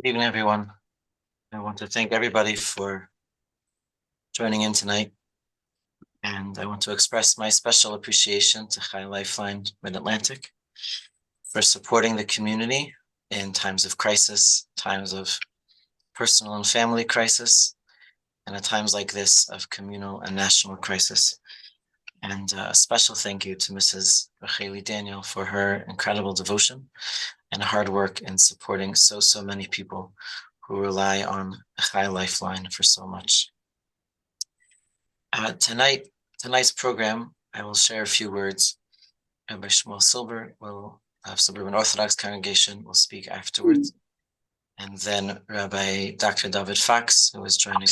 Good evening, everyone. I want to thank everybody for joining in tonight, and I want to express my special appreciation to Lifeline Mid-Atlantic for supporting the community in times of crisis, times of personal and family crisis, and at times like this of communal and national crisis. And a special thank you to Mrs. Racheli Daniel for her incredible devotion and hard work in supporting so many people who rely on Chai Lifeline for so much. Tonight's program, I will share a few words. Rabbi Shmuel Silber of Suburban Orthodox congregation will speak afterwards. And then Rabbi Dr. Dovid Fox, who is joining,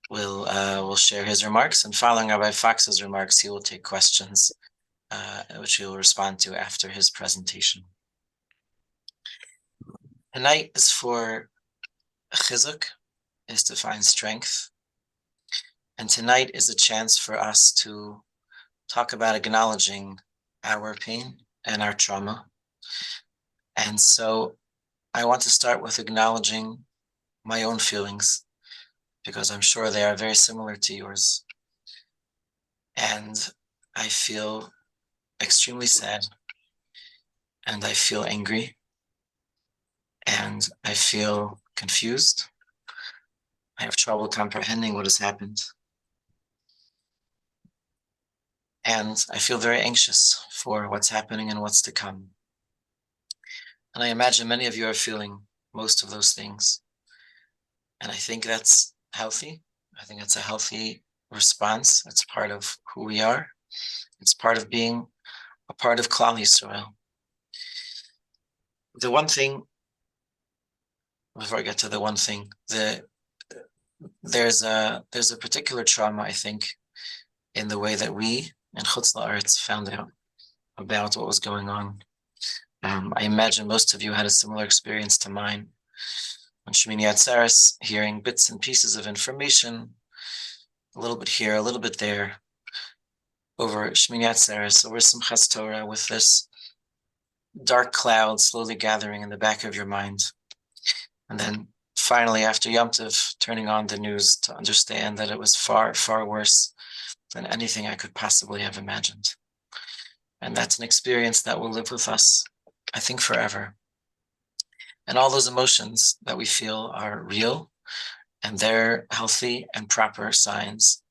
will share his remarks. And following Rabbi Fox's remarks, he will take questions, which he will respond to after his presentation. Tonight is for chizuk, is to find strength. And tonight is a chance for us to talk about acknowledging our pain and our trauma. And so I want to start with acknowledging my own feelings, because I'm sure they are very similar to yours. And I feel extremely sad, and I feel angry, and I feel confused. I have trouble comprehending what has happened. And I feel very anxious for what's happening and what's to come. And I imagine many of you are feeling most of those things. And I think that's healthy. I think that's a healthy response. It's part of who we are. It's part of being a part of Klal Yisrael. The one thing, before I get to the one thing, there's a particular trauma, I think, in the way that we in Chutz La'aretz found out about what was going on. I imagine most of you had a similar experience to mine. On Shmini Atzeres, hearing bits and pieces of information, a little bit here, a little bit there, over Shmini Atzeres, over Simchas Torah, with this dark cloud slowly gathering in the back of your mind. And then finally, after Yom Tov, turning on the news to understand that it was far, far worse than anything I could possibly have imagined. And that's an experience that will live with us, I think, forever. And all those emotions that we feel are real, and they're healthy and proper signs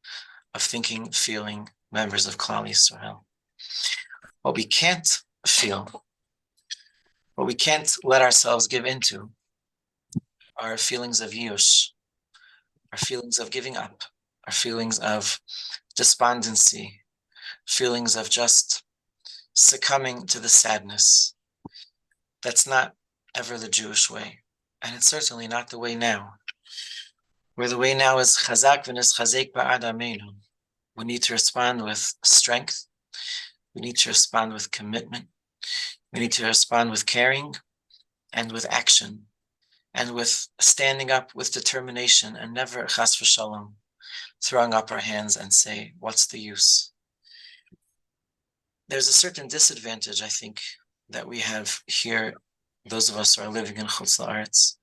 of thinking, feeling members of Klal Yisrael. What we can't feel, what we can't let ourselves give into, are feelings of yush, our feelings of giving up, our feelings of despondency, feelings of just succumbing to the sadness. That's not ever the Jewish way, and it's certainly not the way now. Where the way now is chazak v'nischazek ba'ad ameinu. We need to respond with strength. We need to respond with commitment. We need to respond with caring and with action and with standing up with determination, and never chas v'shalom throwing up our hands and say, what's the use? There's a certain disadvantage, I think, that we have here, those of us who are living in Chutz La'aretz.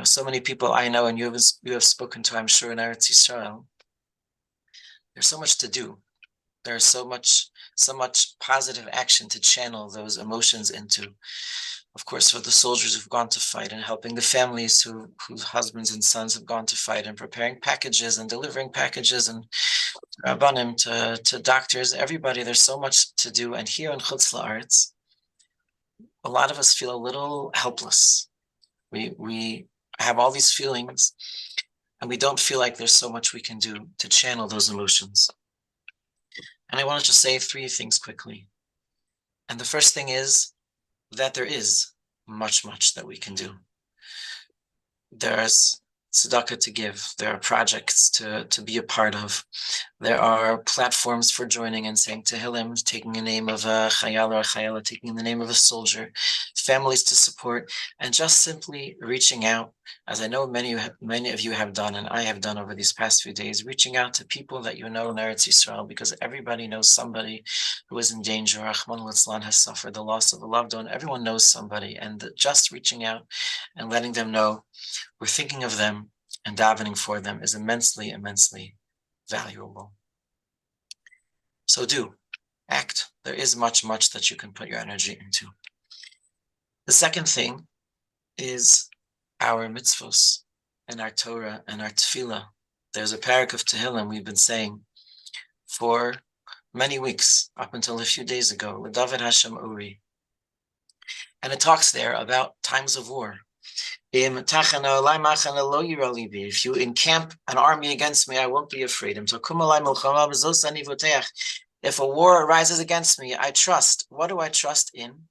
So many people I know, and you have spoken to, I'm sure, in Eretz Yisrael. There's so much to do. There's so much positive action to channel those emotions into. Of course, for the soldiers who've gone to fight, and helping the families whose husbands and sons have gone to fight, and preparing packages and delivering packages, and rabbanim to doctors, everybody, there's so much to do. And here in Chutz La'aretz, a lot of us feel a little helpless. We have all these feelings, and we don't feel like there's so much we can do to channel those emotions. And I want to just say three things quickly. And the first thing is that there is much that we can do. There's tzedakah to give. There are projects to be a part of. There are platforms for joining and saying Tehillim, taking the name of a chayal or a chayala, taking the name of a soldier, families to support, and just simply reaching out, as I know many of you have done, and I have done over these past few days, reaching out to people that you know in Eretz Yisrael, because everybody knows somebody who is in danger. Rahman al-Islam has suffered the loss of a loved one. Everyone knows somebody, and just reaching out and letting them know we're thinking of them and davening for them is immensely, immensely valuable. So do act. There is much that you can put your energy into. The second thing is our mitzvos and our Torah and our tefillah. There's a parak of Tehillim we've been saying for many weeks, up until a few days ago, Dovid Hashem Uri. And it talks there about times of war. If you encamp an army against me, I won't be afraid. If a war arises against me, I trust. What do I trust in?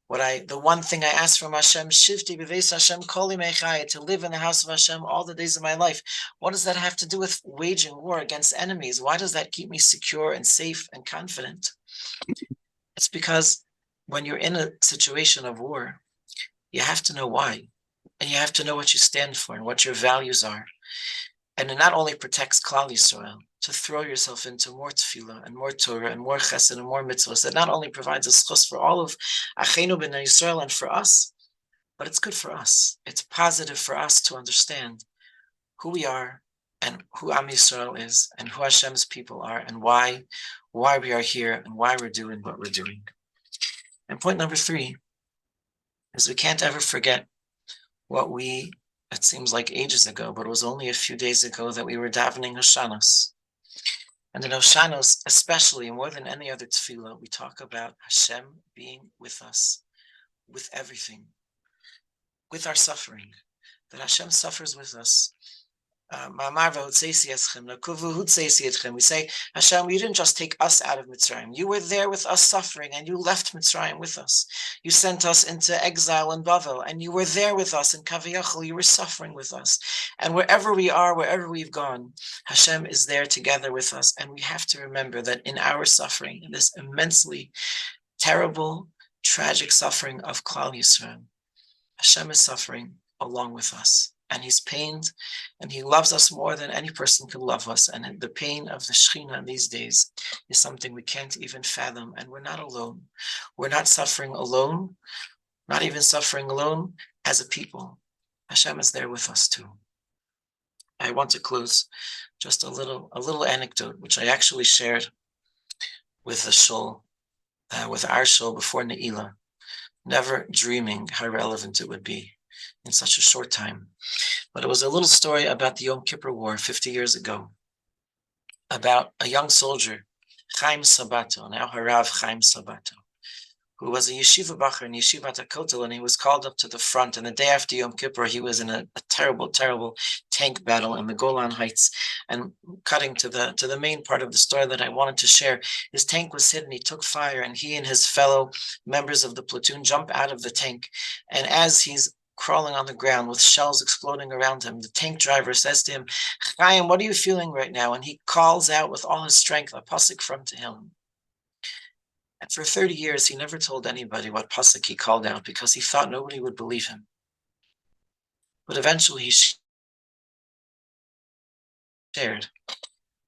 The one thing I ask from Hashem, Shivti b'veis Hashem koli mechai, to live in the house of Hashem all the days of my life. What does that have to do with waging war against enemies? Why does that keep me secure and safe and confident? It's because when you're in a situation of war, you have to know why, and you have to know what you stand for and what your values are. And it not only protects Klal Yisrael, to throw yourself into more tefillah and more Torah and more chesed and more mitzvahs, that not only provides a schus for all of Achenu b'nei Yisrael and for us, but it's good for us. It's positive for us to understand who we are and who Am Yisrael is and who Hashem's people are and why we are here and why we're doing what we're doing. And point number 3 is we can't ever forget it seems like ages ago, but it was only a few days ago that we were davening Hoshanos. And in Hoshanos, especially more than any other tefillah, we talk about Hashem being with us, with everything, with our suffering, that Hashem suffers with us. We say, Hashem, you didn't just take us out of Mitzrayim. You were there with us suffering, and you left Mitzrayim with us. You sent us into exile in Bavel, and you were there with us in Kaviyachal. You were suffering with us. And wherever we are, wherever we've gone, Hashem is there together with us. And we have to remember that in our suffering, in this immensely terrible, tragic suffering of Klal Yisrael, Hashem is suffering along with us. And he's pained, and he loves us more than any person could love us. And the pain of the Shekhinah these days is something we can't even fathom. And we're not alone. We're not suffering alone, not even suffering alone as a people. Hashem is there with us too. I want to close just a little anecdote, which I actually shared with the shul, with our shul before Ne'ilah, never dreaming how relevant it would be in such a short time. But it was a little story about the Yom Kippur War 50 years ago, about a young soldier, Chaim Sabato, now Harav Chaim Sabato, who was a yeshiva bacher in Yeshivat HaKotel, and he was called up to the front. And the day after Yom Kippur, he was in a terrible, terrible tank battle in the Golan Heights. And cutting to the main part of the story that I wanted to share, his tank was hit and he took fire, and he and his fellow members of the platoon jump out of the tank. And as he's crawling on the ground with shells exploding around him, the tank driver says to him, Chaim, what are you feeling right now? And he calls out with all his strength a pasuk from Tehillim. And for 30 years, he never told anybody what pasuk he called out because he thought nobody would believe him. But eventually he shared.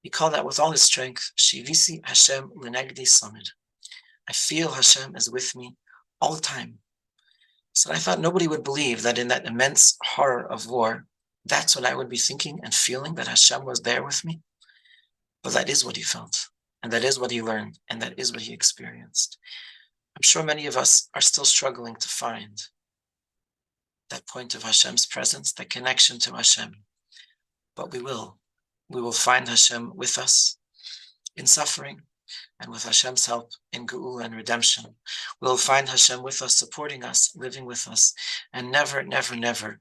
He called out with all his strength, Shivisi Hashem Lenegdi Samid. I feel Hashem is with me all the time. So I thought nobody would believe that in that immense horror of war, that's what I would be thinking and feeling, that Hashem was there with me. But that is what he felt, and that is what he learned, and that is what he experienced. I'm sure many of us are still struggling to find that point of Hashem's presence, that connection to Hashem. But we will. We will find Hashem with us in suffering, and with Hashem's help in Geula and redemption. We'll find Hashem with us, supporting us, living with us, and never, never, never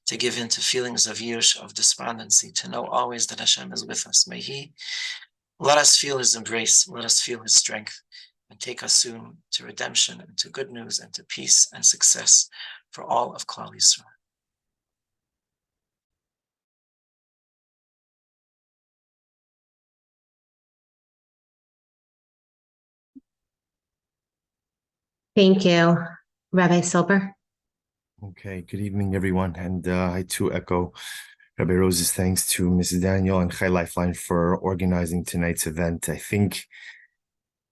to give in to feelings of yush, of despondency, to know always that Hashem is with us. May He let us feel His embrace, let us feel His strength and take us soon to redemption and to good news and to peace and success for all of Klal Yisrael. Thank you, Rabbi Silber. Okay, good evening, everyone. And I too echo Rabbi Rose's thanks to Mrs. Daniel and Lifeline for organizing tonight's event. I think,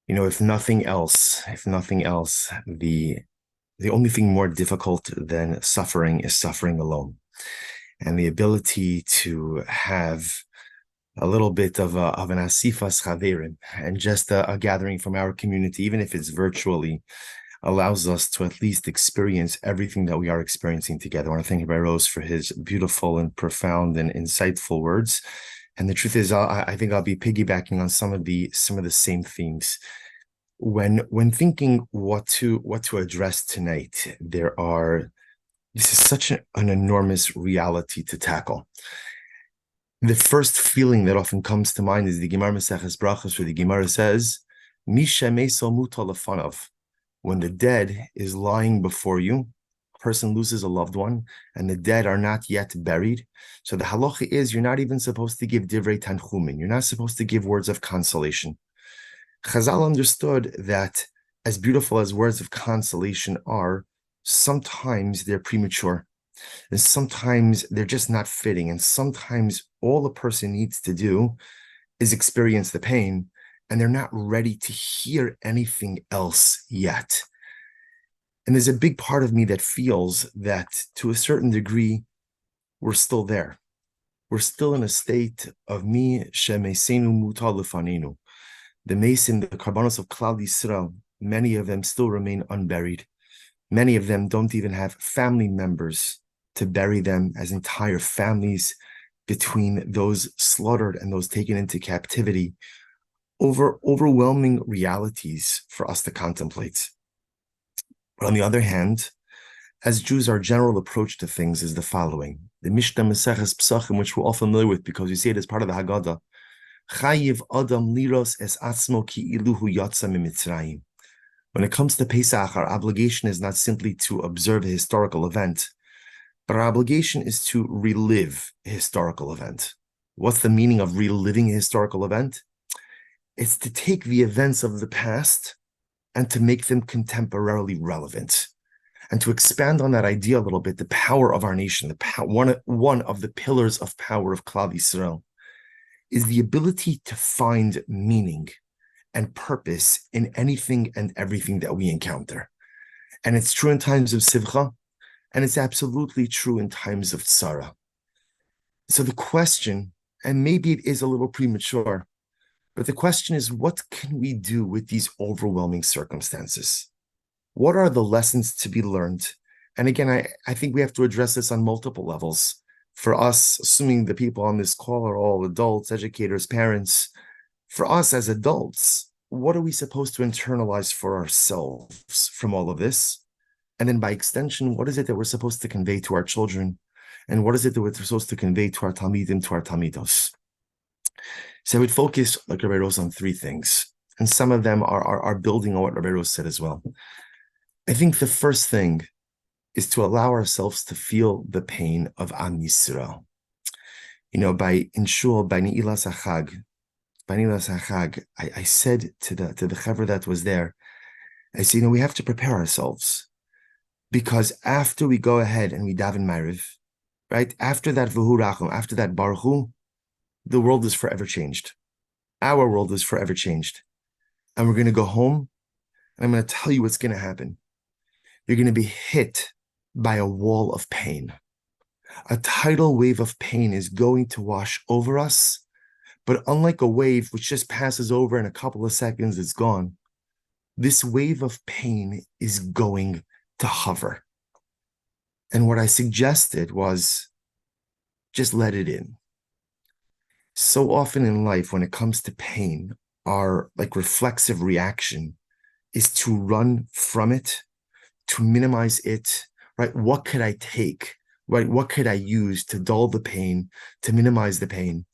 if nothing else, the only thing more difficult than suffering is suffering alone. And the ability to have a little bit of an asifas chaverim and just a gathering from our community, even if it's virtually, allows us to at least experience everything that we are experiencing together. I want to thank Rabbi Rose for his beautiful and profound and insightful words. And the truth is, I think I'll be piggybacking on some of the same themes. When thinking what to address tonight, this is such an enormous reality to tackle. The first feeling that often comes to mind is the Gemara Maseches Brachos, where the Gemara says, "Misha meso muta lefanav." When the dead is lying before you, a person loses a loved one, and the dead are not yet buried. So the halacha is you're not even supposed to give divrei tanchumin. You're not supposed to give words of consolation. Chazal understood that as beautiful as words of consolation are, sometimes they're premature. And sometimes they're just not fitting. And sometimes all a person needs to do is experience the pain, and they're not ready to hear anything else yet. And there's a big part of me that feels that to a certain degree, we're still there. We're still in a state of mi shemeisenu muta lefanenu. The mason, the karbanos of Klal Yisrael, many of them still remain unburied. Many of them don't even have family members to bury them as entire families, between those slaughtered and those taken into captivity. Overwhelming realities for us to contemplate. But on the other hand, as Jews, our general approach to things is the following. The Mishnah Maseches Psachim, which we're all familiar with because we see it as part of the Haggadah, Chayiv Adam liros es atzmo ki iluhu yatsa mimitzrayim. When it comes to Pesach, our obligation is not simply to observe a historical event, but our obligation is to relive a historical event. What's the meaning of reliving a historical event? It's to take the events of the past and to make them contemporarily relevant, and to expand on that idea a little bit. The power of our nation, one of the pillars of power of Klal Yisrael, is the ability to find meaning and purpose in anything and everything that we encounter. And it's true in times of simcha, and it's absolutely true in times of tzara. So the question, and maybe it is a little premature, but the question is, what can we do with these overwhelming circumstances? What are the lessons to be learned? And again, I think we have to address this on multiple levels. For us, assuming the people on this call are all adults, educators, parents, for us as adults, what are we supposed to internalize for ourselves from all of this? And then by extension, what is it that we're supposed to convey to our children? And what is it that we're supposed to convey to our talmidim, to our talmidos? So I would focus, like Rabbi Rose, on three things. And some of them are building on what Rabbi Rose said as well. I think the first thing is to allow ourselves to feel the pain of Am Yisrael. In Shul, by Ni'ilas HaChag, I said to the chaver that was there, I said, we have to prepare ourselves. Because after we go ahead and we daven Ma'ariv, right, after that V'hu Rachum, after that Baruch Hu, the world is forever changed. Our world is forever changed. And we're going to go home, and I'm going to tell you what's going to happen. You're going to be hit by a wall of pain. A tidal wave of pain is going to wash over us, but unlike a wave which just passes over in a couple of seconds, it's gone, this wave of pain is going to hover. And what I suggested was just let it in. So often in life, when it comes to pain, our reflexive reaction is to run from it, to minimize it, right? What could I take, right? What could I use to dull the pain, to minimize the pain?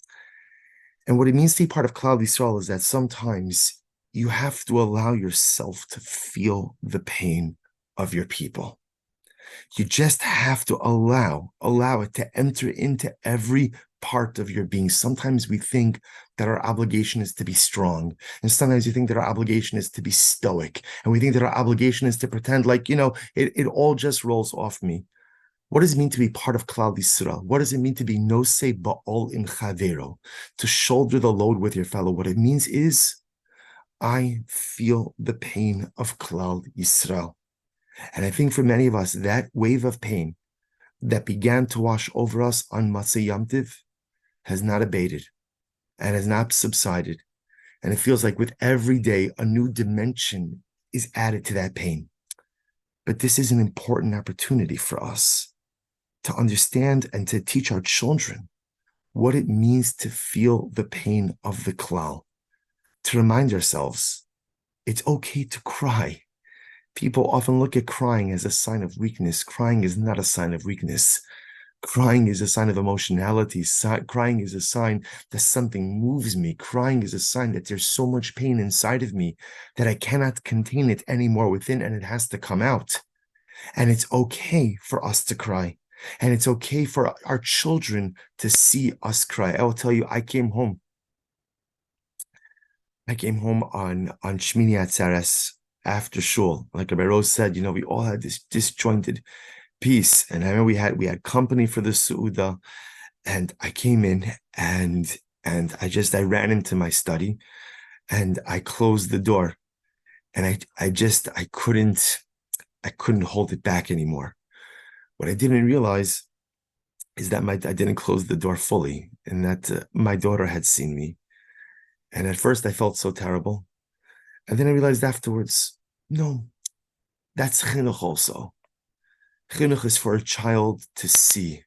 And what it means to be part of Klal Yisrael is that sometimes you have to allow yourself to feel the pain of your people. You just have to allow it to enter into every part of your being. Sometimes we think that our obligation is to be strong. And sometimes you think that our obligation is to be stoic. And we think that our obligation is to pretend like, it all just rolls off me. What does it mean to be part of Klal Yisrael? What does it mean to be nosei ba'ol im chavero? To shoulder the load with your fellow. What it means is, I feel the pain of Klal Yisrael. And I think for many of us, that wave of pain that began to wash over us on Matzah Yom Tiv has not abated and has not subsided. And it feels like with every day, a new dimension is added to that pain. But this is an important opportunity for us to understand and to teach our children what it means to feel the pain of the klal, to remind ourselves it's okay to cry. People often look at crying as a sign of weakness. Crying is not a sign of weakness. Crying is a sign of emotionality. Crying is a sign that something moves me. Crying is a sign that there's so much pain inside of me that I cannot contain it anymore within, and it has to come out. And it's okay for us to cry. And it's okay for our children to see us cry. I will tell you, I came home on Shmini Atzeres after shul. Like Rabbi Rose said, we all had this disjointed piece. And I remember we had company for the Su'udah, and I came in and I ran into my study and I closed the door, and I couldn't hold it back anymore. What I didn't realize is that I didn't close the door fully, and that my daughter had seen me. And at first I felt so terrible. And then I realized afterwards, no, that's chinuch also. Chinuch is for a child to see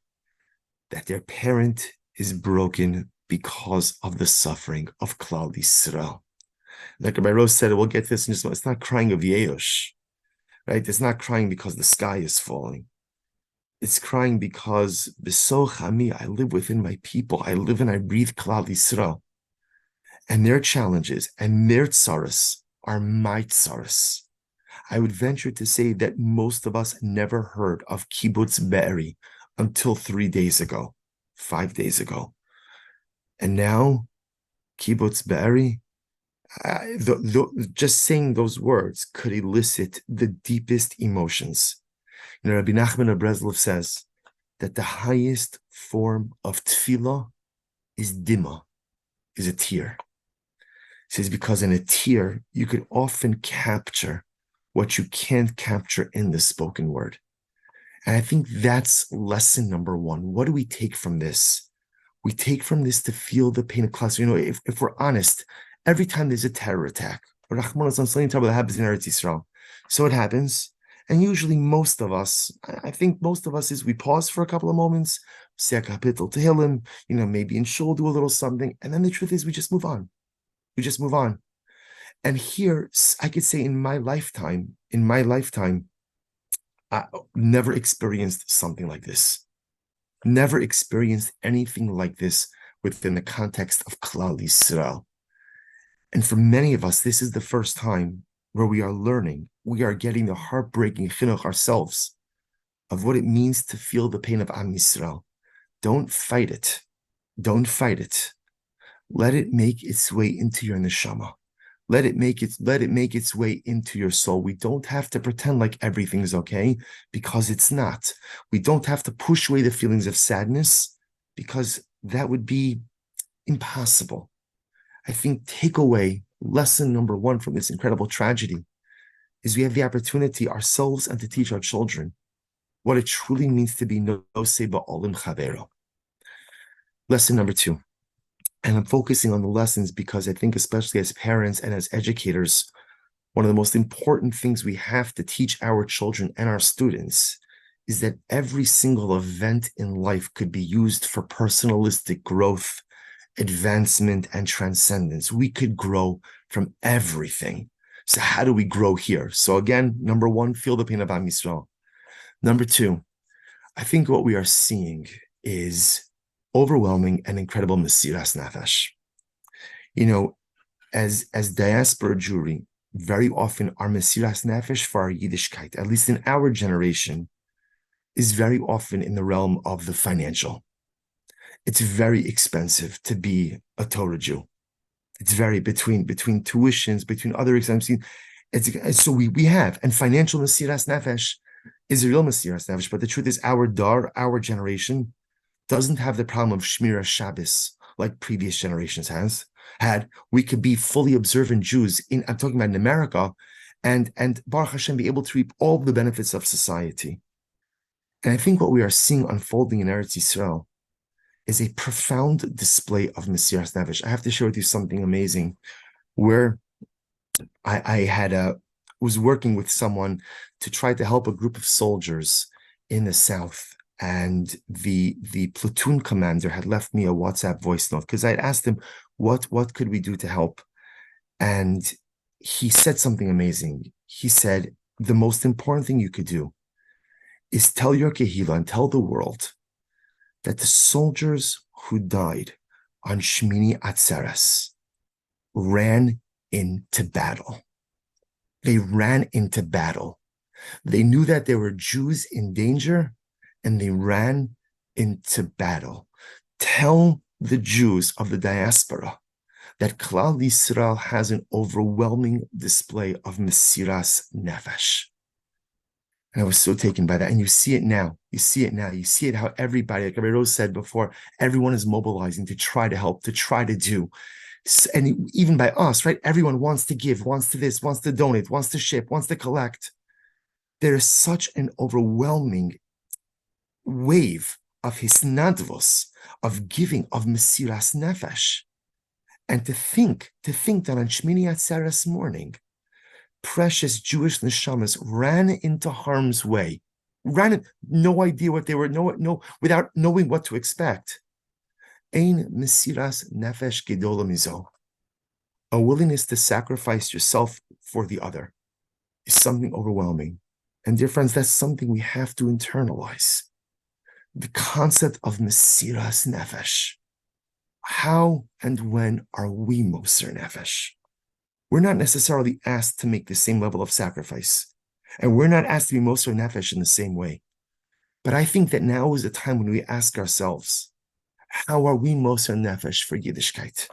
that their parent is broken because of the suffering of Klal Yisrael. Like Rabbi Rose said, we'll get this in just a moment. It's not crying of Yeush, right? It's not crying because the sky is falling. It's crying because B'soch Ami, I live within my people. I live and I breathe Klal Yisrael. And their challenges and their tsaros are my tsaros. I would venture to say that most of us never heard of Kibbutz Be'eri until 5 days ago. And now, Kibbutz Be'eri, just saying those words could elicit the deepest emotions. Rabbi Nachman of Breslov says that the highest form of tefillah is dima, is a tear. He says because in a tear, you could often capture what you can't capture in the spoken word. And I think that's lesson number one. What do we take from this? We take from this to feel the pain of class. If we're honest, every time there's a terror attack, or something terrible that happens in Eretz Yisrael, so it happens. And usually I think most of us is we pause for a couple of moments, say a kapitel tehillim, maybe in shul do a little something, and then the truth is we just move on. And here, I could say in my lifetime, I never experienced something like this. Never experienced anything like this within the context of Klal Yisrael. And for many of us, this is the first time where we are learning, we are getting the heartbreaking chinuch ourselves of what it means to feel the pain of Am Yisrael. Don't fight it. Let it make its way into your neshama. Let it make its way into your soul. We don't have to pretend like everything's okay, because it's not. We don't have to push away the feelings of sadness, because that would be impossible. I think takeaway lesson number one from this incredible tragedy is we have the opportunity ourselves and to teach our children what it truly means to be nosei ba'ol im chavero. Lesson number two. And I'm focusing on the lessons because I think, especially as parents and as educators, one of the most important things we have to teach our children and our students is that every single event in life could be used for personalistic growth, advancement, and transcendence. We could grow from everything. So how do we grow here? So again, number one, feel the pain of Am Yisrael. Number two, I think what we are seeing is overwhelming and incredible mesiras nefesh. as diaspora Jewry, very often our Mesiras Nefesh for our Yiddishkeit, at least in our generation, is very often in the realm of the financial. It's very expensive to be a Torah Jew. It's very between tuitions, between other exams. So we have, and financial Mesiras Nefesh is a real Mesiras Nefesh, but the truth is our generation doesn't have the problem of Shmira Shabbos like previous generations had. We could be fully observant Jews I'm talking about in America, and Baruch Hashem be able to reap all the benefits of society. And I think what we are seeing unfolding in Eretz Yisrael is a profound display of Mesiras Nefesh. I have to share with you something amazing, where I was working with someone to try to help a group of soldiers in the south, and the platoon commander had left me a WhatsApp voice note because I'd asked him what could we do to help, and he said something amazing. He said, the most important thing you could do is tell your kehila and tell the world that the soldiers who died on Shmini Atzeres ran into battle. They ran into battle. They knew that there were Jews in danger, and they ran into battle. Tell the Jews of the diaspora that Klal Yisrael has an overwhelming display of Mesiras Nefesh. And I was so taken by that. And you see it now. You see it now. You see it how everybody, like Rabbi Rose said before, everyone is mobilizing to try to help, to try to do. And even by us, right? Everyone wants to give, wants to this, wants to donate, wants to ship, wants to collect. There is such an overwhelming wave of hisnadvos, of giving, of Mesiras Nefesh. And to think that on Shmini Atzeres morning, precious Jewish neshamas ran into harm's way, no idea what they were, without knowing what to expect. Ein Mesiras Nefesh gedola mizo. A willingness to sacrifice yourself for the other is something overwhelming. And dear friends, that's something we have to internalize. The concept of Mesiras Nefesh. How and when are we Moser Nefesh? We're not necessarily asked to make the same level of sacrifice. And we're not asked to be Moser Nefesh in the same way. But I think that now is the time when we ask ourselves, how are we Moser Nefesh for Yiddishkeit?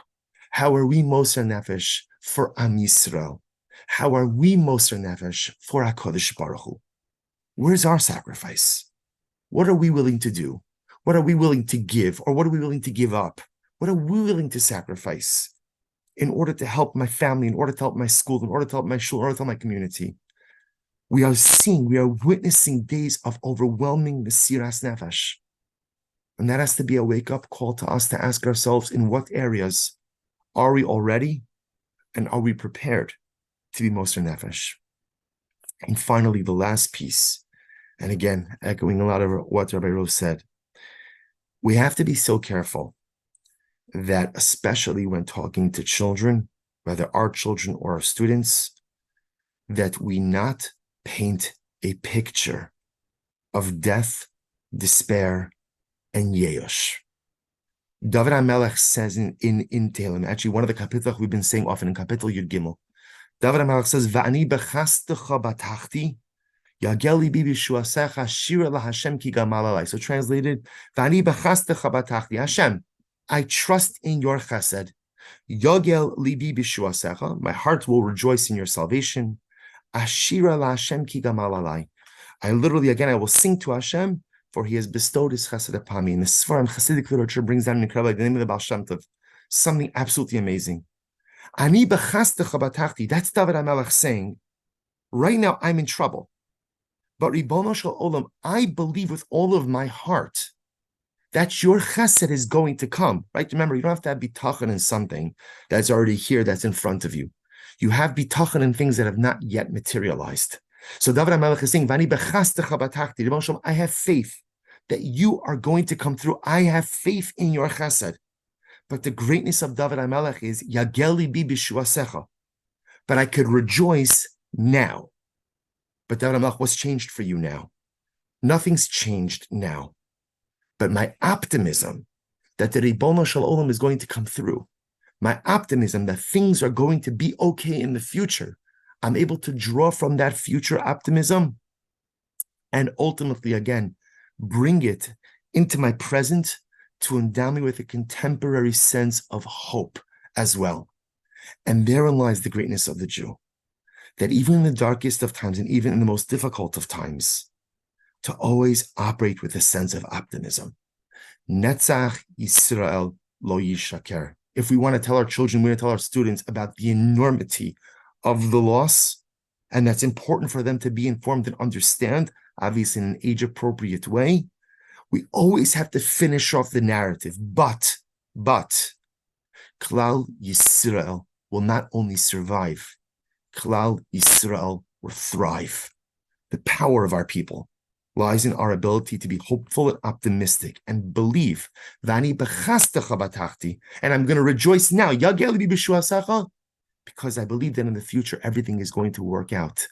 How are we Moser Nefesh for Am Yisrael? How are we Moser Nefesh for HaKadosh Baruch Hu? Where's our sacrifice? What are we willing to do? What are we willing to give? Or what are we willing to give up? What are we willing to sacrifice in order to help my family, in order to help my school, in order to help my shul, in order to help my community? We are witnessing days of overwhelming Mesiras Nefesh. And that has to be a wake-up call to us to ask ourselves, in what areas are we already, and are we prepared to be Moser Nefesh? And finally, the last piece, and again, echoing a lot of what Rabbi Rose said, we have to be so careful that, especially when talking to children, whether our children or our students, that we not paint a picture of death, despair, and Yeush. Dovid HaMelech says in Tehillim, actually one of the kapitals we've been saying often in Kapitel Yud Gimel, Dovid HaMelech says, Va'ani bechastecha batachti, Yagel libi b'shuasecha shira laHashem ki gamal alai. So translated, Va'ani bechastecha batachti, Hashem, I trust in your chesed. Yagel libi b'shuasecha, my heart will rejoice in your salvation. Ashira laHashem ki gamal alai. I will sing to Hashem, for he has bestowed his chesed upon me. And the Sfarim Hasidic literature brings down an incredible, the name of the Baal Shem Tov, something absolutely amazing. Ani bechastecha batachti. That's Dovid HaMelech saying, right now I'm in trouble. But Ribono Shel Olam, I believe with all of my heart that your chesed is going to come. Right? Remember, you don't have to have bitachon in something that's already here, that's in front of you. You have bitachon in things that have not yet materialized. So Dovid HaMelech is saying, Vani bechastecha batachti, Ribono Shel Olam, I have faith that you are going to come through. I have faith in your chesed. But the greatness of Dovid HaMelech is, Yagel libi b'shuasecha. But I could rejoice now. But Dovid HaMelech, what's changed for you now? Nothing's changed now. But my optimism that the Ribono Shel Olam is going to come through, my optimism that things are going to be okay in the future, I'm able to draw from that future optimism and ultimately, again, bring it into my present to endow me with a contemporary sense of hope as well. And therein lies the greatness of the Jew, that even in the darkest of times and even in the most difficult of times, to always operate with a sense of optimism. Netzach Yisrael lo yishaker. If we want to tell our children, we want to tell our students about the enormity of the loss, and that's important for them to be informed and understand, obviously in an age-appropriate way, we always have to finish off the narrative. But, Klal Yisrael will not only survive, Klal Yisrael will thrive. The power of our people lies in our ability to be hopeful and optimistic and believe. And I'm going to rejoice now, because I believe that in the future everything is going to work out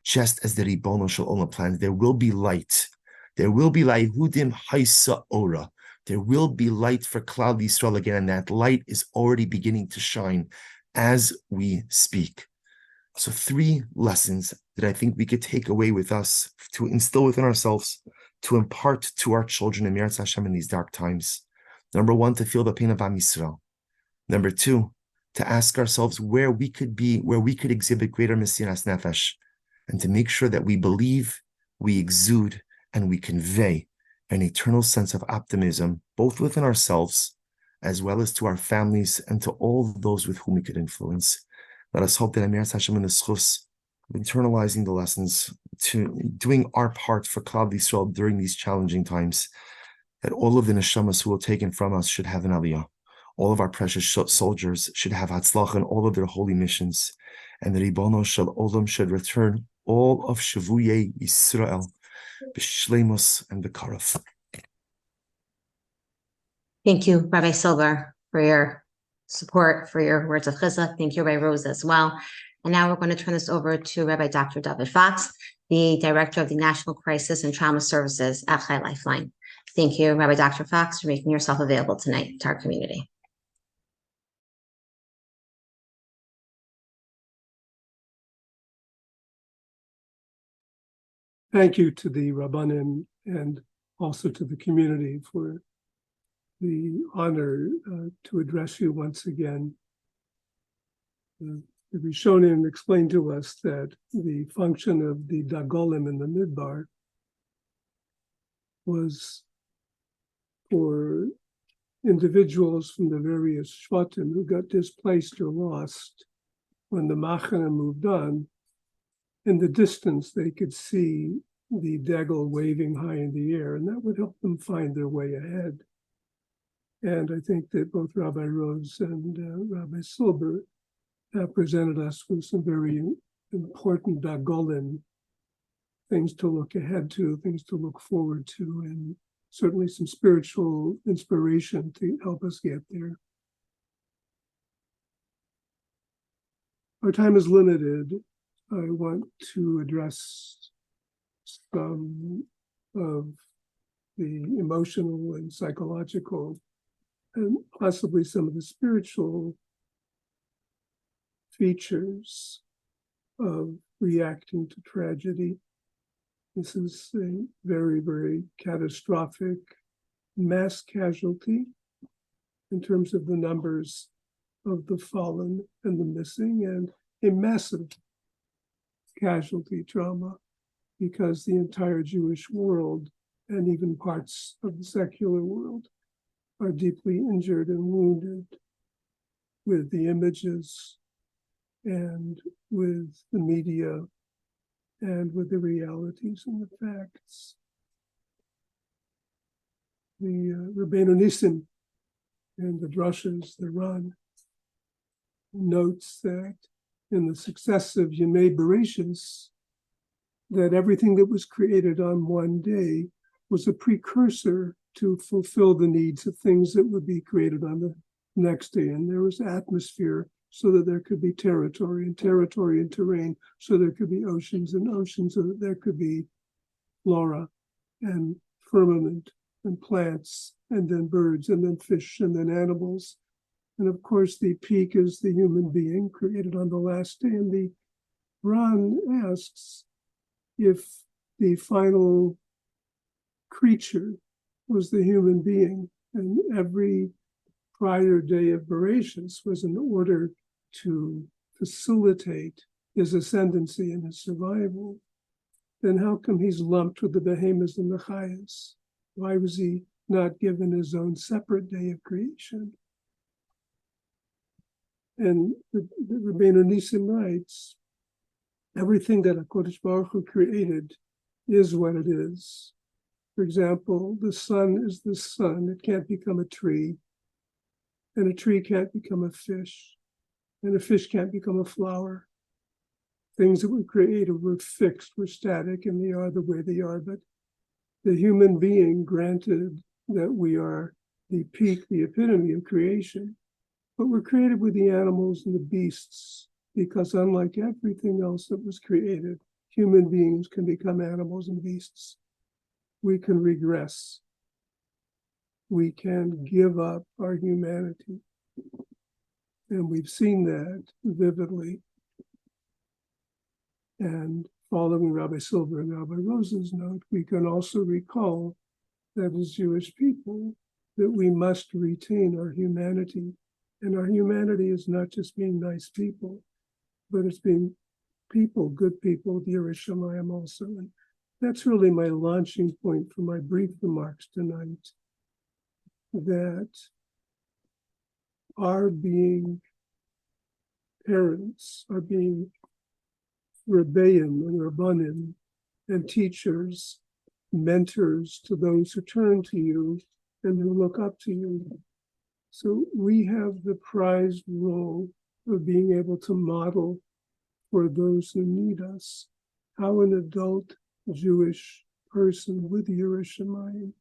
just as the Ribono Shel Olam plans. There will be light. There will be La'ihudim Haisa Ora. There will be light for Klal Yisrael again, and that light is already beginning to shine as we speak. So 3 lessons that I think we could take away with us to instill within ourselves, to impart to our children in Meretz Hashem in these dark times. Number 1, to feel the pain of Am Yisrael. Number 2, to ask ourselves where we could exhibit greater Mesiras Nefesh, and to make sure that we believe, we exude, and we convey an eternal sense of optimism, both within ourselves, as well as to our families and to all those with whom we could influence. Let us hope that Amiras Hashem in the schus, internalizing the lessons, to doing our part for Klal Yisrael during these challenging times, that all of the neshamas who will taken from us should have an aliyah. All of our precious soldiers should have hatzlach in all of their holy missions, and the Ribono Shel Olam should return all of Shavuyei Yisrael b'shleimus and b'karaf. Thank you, Rabbi Silber, for your support, for your words of chizuk. Thank you, Rabbi Rose, as well. And now we're going to turn this over to Rabbi Dr. Dovid Fox, the Director of the National Crisis and Trauma Services at Lifeline. Thank you, Rabbi Dr. Fox, for making yourself available tonight to our community. Thank you to the Rabbanim and also to the community for the honor to address you once again. The Rishonim explained to us that the function of the Dagolim in the Midbar was for individuals from the various Shvatim who got displaced or lost when the Machana moved on. In the distance, they could see the Dagel waving high in the air, and that would help them find their way ahead. And I think that both Rabbi Rose and Rabbi Silber have presented us with some very important Dagolim, things to look ahead to, things to look forward to, and certainly some spiritual inspiration to help us get there. Our time is limited. I want to address some of the emotional and psychological and possibly some of the spiritual features of reacting to tragedy. This is a very, very catastrophic mass casualty in terms of the numbers of the fallen and the missing, and a massive casualty trauma because the entire Jewish world and even parts of the secular world are deeply injured and wounded with the images and with the media and with the realities and the facts. The Rabbeinu Nissim and the drushes, the Ran, notes that in the successive Yemei Bereshis, that everything that was created on one day was a precursor to fulfill the needs of things that would be created on the next day. And there was atmosphere so that there could be territory and terrain, so there could be oceans and oceans, so that there could be flora and firmament and plants, and then birds, and then fish, and then animals. And of course, the peak is the human being created on the last day. And the Ran asks if the final creature was the human being, and every prior day of Bereshit was in order to facilitate his ascendancy and his survival, then how come he's lumped with the behemoths and the chayas? Why was he not given his own separate day of creation? And the Rabbeinu Nissim writes, everything that HaKadosh Baruch Hu created is what it is. For example, the sun is the sun. It can't become a tree. And a tree can't become a fish. And a fish can't become a flower. Things that were created were fixed, were static, and they are the way they are. But the human being, granted that we are the peak, the epitome of creation, but we're created with the animals and the beasts, because unlike everything else that was created, human beings can become animals and beasts. We can regress. We can give up our humanity. And we've seen that vividly. And following Rabbi Silber and Rabbi Rose's note, we can also recall that as Jewish people, that we must retain our humanity. And our humanity is not just being nice people, but it's being people, good people, the Yerei Shamayim also. And that's really my launching point for my brief remarks tonight, that our being parents, our being Rebbeim and Rabbanim and teachers, mentors to those who turn to you and who look up to you. So we have the prized role of being able to model for those who need us how an adult Jewish person with Yerei Shamayim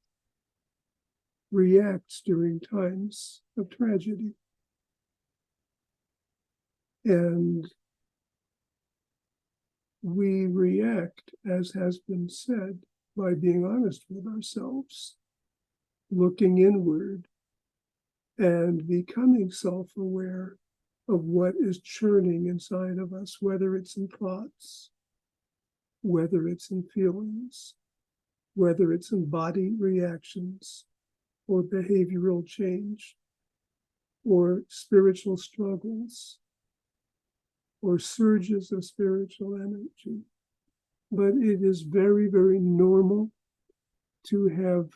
reacts during times of tragedy. And we react, as has been said, by being honest with ourselves, looking inward, and becoming self-aware of what is churning inside of us, whether it's in thoughts, whether it's in feelings, whether it's in body reactions, or behavioral change, or spiritual struggles, or surges of spiritual energy. But it is very, very normal to have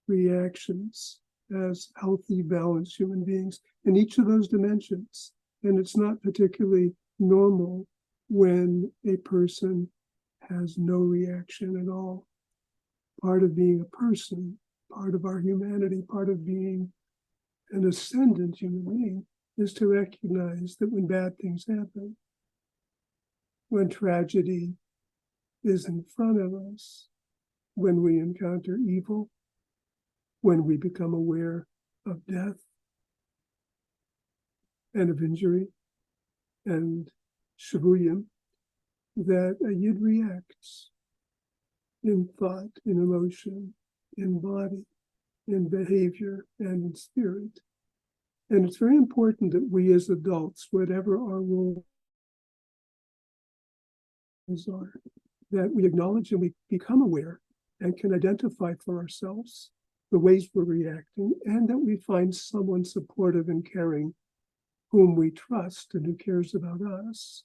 reactions as healthy, balanced human beings in each of those dimensions. And it's not particularly normal when a person has no reaction at all. Part of being a person, part of our humanity, part of being an ascendant human being is to recognize that when bad things happen, when tragedy is in front of us, when we encounter evil, when we become aware of death and of injury and shavuyim, that a yid reacts in thought, in emotion, in body, in behavior, and in spirit. And it's very important that we as adults, whatever our roles are, that we acknowledge and we become aware and can identify for ourselves the ways we're reacting, and that we find someone supportive and caring whom we trust and who cares about us,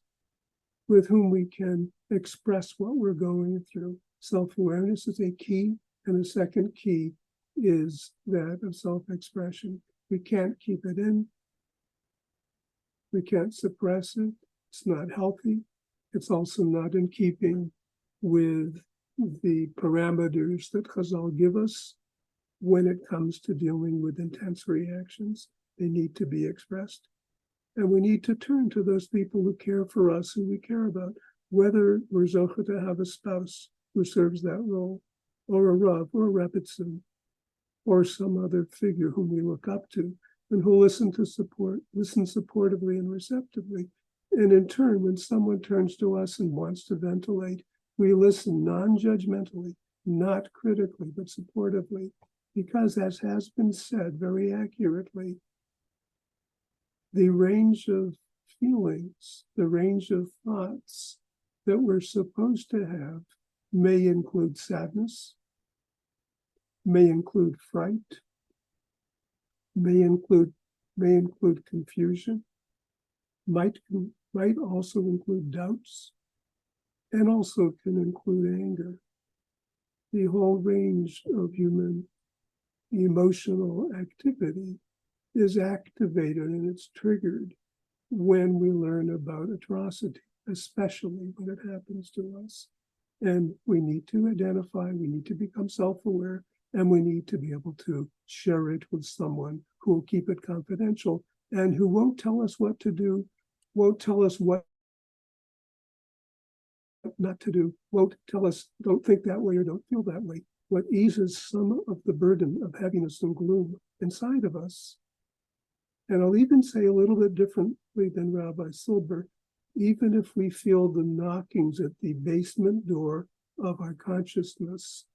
with whom we can express what we're going through. Self-awareness is a key, and a second key is that of self-expression. We can't keep it in. We can't suppress it. It's not healthy. It's also not in keeping with the parameters that Chazal give us when it comes to dealing with intense reactions. They need to be expressed. And we need to turn to those people who care for us, who we care about, whether we're zocher to have a spouse who serves that role, or a Rav, or a Rebbitzin, or some other figure whom we look up to, and who listen supportively and receptively. And in turn, when someone turns to us and wants to ventilate, we listen non-judgmentally, not critically, but supportively, because as has been said very accurately, the range of feelings, the range of thoughts that we're supposed to have may include sadness, may include fright, may include confusion, might also include doubts, and also can include anger. The whole range of human emotional activity is activated and it's triggered when we learn about atrocity, especially when it happens to us. And we need to identify, we need to become self-aware, and we need to be able to share it with someone who will keep it confidential and who won't tell us what to do, won't tell us what not to do, won't tell us don't think that way or don't feel that way. What eases some of the burden of heaviness and gloom inside of us. And I'll even say a little bit differently than Rabbi Silber, even if we feel the knockings at the basement door of our consciousness,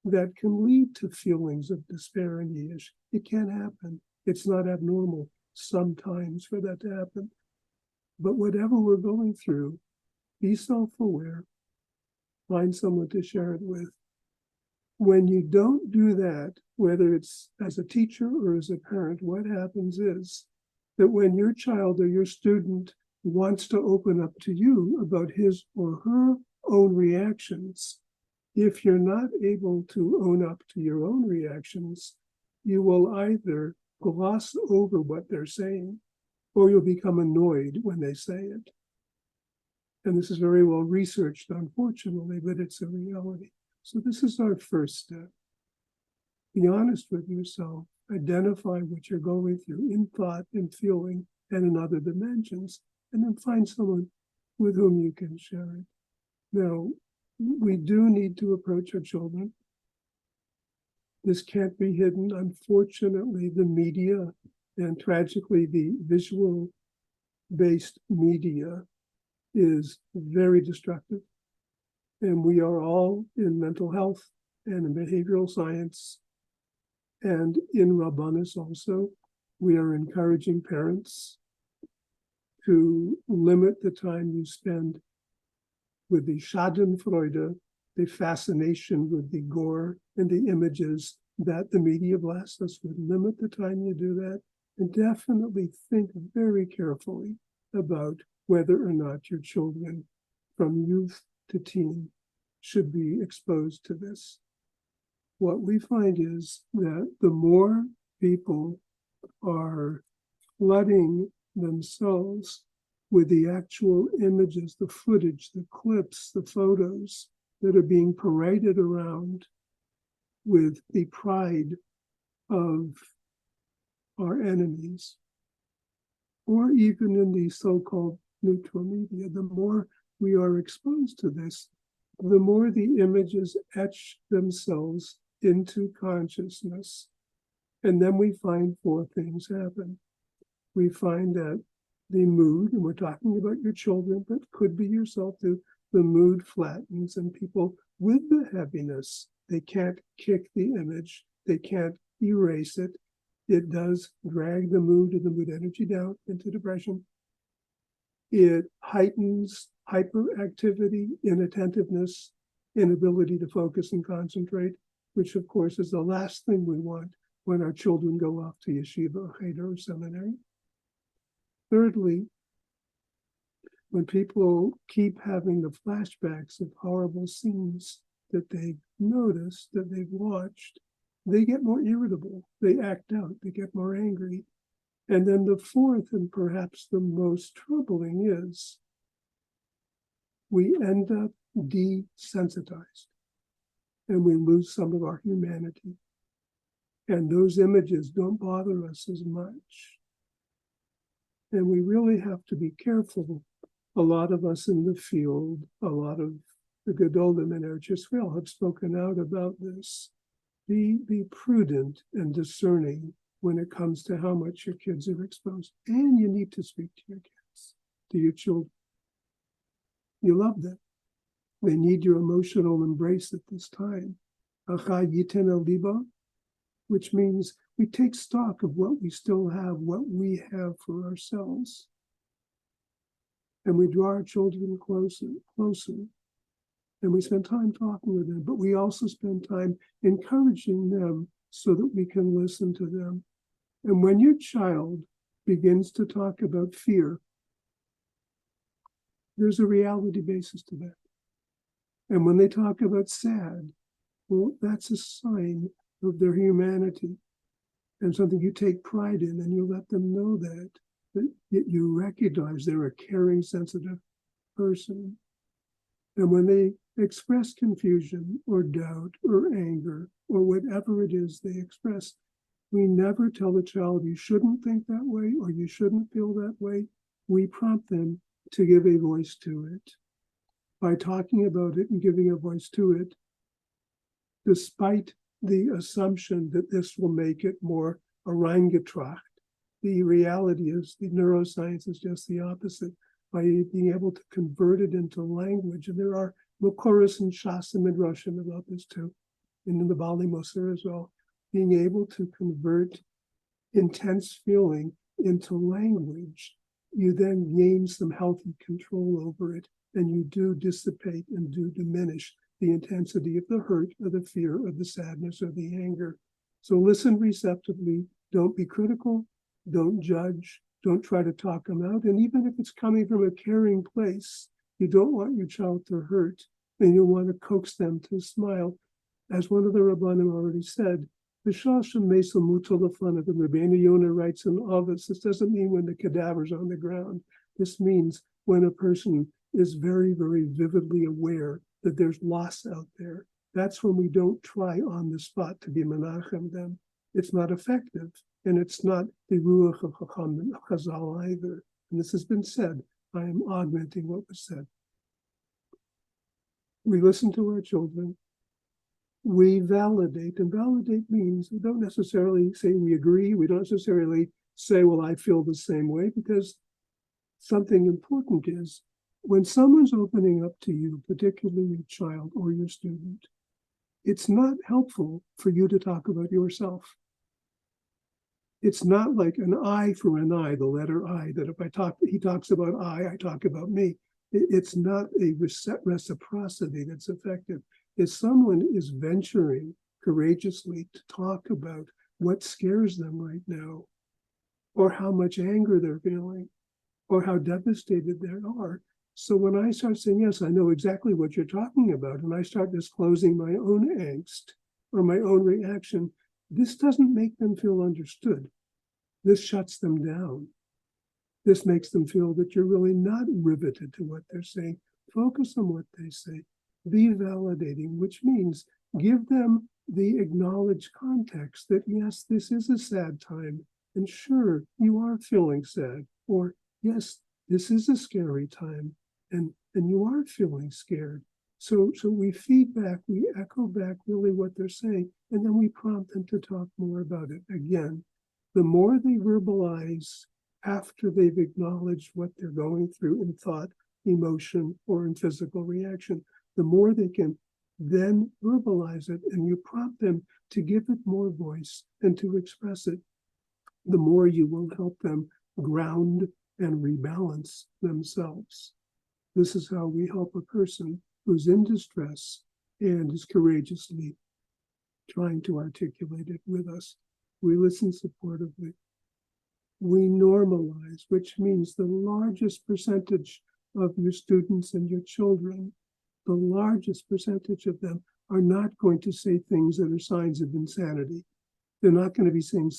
that can lead to feelings of despair and yish. It can happen. It's not abnormal sometimes for that to happen. But whatever we're going through, be self-aware, find someone to share it with. When you don't do that, whether it's as a teacher or as a parent, what happens is that when your child or your student wants to open up to you about his or her own reactions, if you're not able to own up to your own reactions, you will either gloss over what they're saying or you'll become annoyed when they say it. And this is very well researched, unfortunately, but it's a reality. So this is our first step. Be honest with yourself. Identify what you're going through in thought, in feeling, and in other dimensions, and then find someone with whom you can share it. Now, we do need to approach our children. This can't be hidden. Unfortunately, the media, and tragically the visual-based media, is very destructive. And we are all in mental health and in behavioral science and in Rabbanis also. We are encouraging parents to limit the time you spend with the Schadenfreude, the fascination with the gore and the images that the media blasts us with. Limit the time you do that, and definitely think very carefully about whether or not your children from youth to teen should be exposed to this. What we find is that the more people are flooding themselves with the actual images, the footage, the clips, the photos that are being paraded around with the pride of our enemies, or even in the so-called neutral media, the more we are exposed to this, the more the images etch themselves into consciousness. And then we find four things happen. We find that the mood, and we're talking about your children, but could be yourself too, the mood flattens, and people with the heaviness, they can't kick the image, they can't erase it. It does drag the mood and the mood energy down into depression. It heightens hyperactivity, inattentiveness, inability to focus and concentrate, which of course is the last thing we want when our children go off to yeshiva or cheder or seminary. Thirdly, when people keep having the flashbacks of horrible scenes that they've noticed, that they've watched, they get more irritable, they act out, they get more angry. And then the fourth, and perhaps the most troubling, is we end up desensitized and we lose some of our humanity. And those images don't bother us as much. And we really have to be careful. A lot of us in the field, a lot of the Gedolim in Eretz Yisrael have spoken out about this. Be prudent and discerning when it comes to how much your kids are exposed. And you need to speak to your kids, to your children. You love them. They need your emotional embrace at this time. Acha yitena liba, which means we take stock of what we still have, what we have for ourselves. And we draw our children closer, and we spend time talking with them, but we also spend time encouraging them so that we can listen to them. And when your child begins to talk about fear, there's a reality basis to that. And when they talk about sad, well, that's a sign of their humanity and something you take pride in, and you let them know that you recognize they're a caring, sensitive person. And when they express confusion or doubt or anger or whatever it is they express, we never tell the child you shouldn't think that way or you shouldn't feel that way. We prompt them to give a voice to it. By talking about it and giving a voice to it, despite the assumption that this will make it more orangetracht, the reality is the neuroscience is just the opposite. By being able to convert it into language, and there are Makoros and Shasim and Russian about this too, and in the Bali Moser as well, being able to convert intense feeling into language, you then gain some healthy control over it, and you do dissipate and do diminish the intensity of the hurt or the fear or the sadness or the anger. So listen receptively, don't be critical, don't judge, don't try to talk them out. And even if it's coming from a caring place, you don't want your child to hurt, and you want to coax them to smile. As one of the Rabbanim already said, the Shasham Mesel Mutolafana, the Rabbeinu Yonah writes in Ovis, this doesn't mean when the cadaver's on the ground. This means when a person is very, very vividly aware that there's loss out there. That's when we don't try on the spot to be menachem them. It's not effective, and it's not the ruach of Chacham and Chazal either. And this has been said. I am augmenting what was said. We listen to our children. We validate, and validate means we don't necessarily say we agree. We don't necessarily say, well, I feel the same way, because something important is when someone's opening up to you, particularly your child or your student, it's not helpful for you to talk about yourself. It's not like an I for an I, the letter I, that if he talks about I talk about me. It's not a reciprocity that's effective. If someone is venturing courageously to talk about what scares them right now, or how much anger they're feeling, or how devastated they are. So when I start saying, yes, I know exactly what you're talking about, and I start disclosing my own angst or my own reaction, this doesn't make them feel understood. This shuts them down. This makes them feel that you're really not riveted to what they're saying. Focus on what they say. Be validating, which means give them the acknowledged context that, yes, this is a sad time, and sure, you are feeling sad, or yes, this is a scary time, and you are feeling scared. So we feed back, we echo back really what they're saying, and then we prompt them to talk more about it. Again, the more they verbalize after they've acknowledged what they're going through in thought, emotion, or in physical reaction, the more they can then verbalize it, and you prompt them to give it more voice and to express it, the more you will help them ground and rebalance themselves. This is how we help a person who's in distress and is courageously trying to articulate it with us. We listen supportively. We normalize, which means the largest percentage of your students and your children, the largest percentage of them are not going to say things that are signs of insanity. They're not going to be saying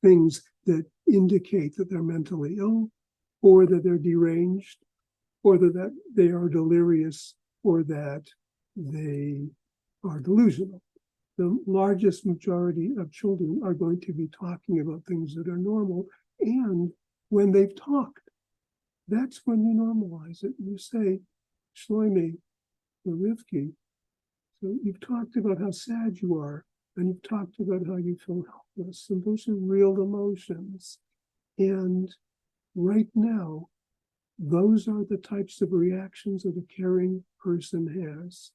things that indicate that they're mentally ill, or that they're deranged, or that they are delirious, or that they are delusional. The largest majority of children are going to be talking about things that are normal. And when they've talked, that's when you normalize it. You say, Shlomi, or Rivki, so you've talked about how sad you are, and you've talked about how you feel helpless, and those are real emotions. And right now, those are the types of reactions that a caring person has.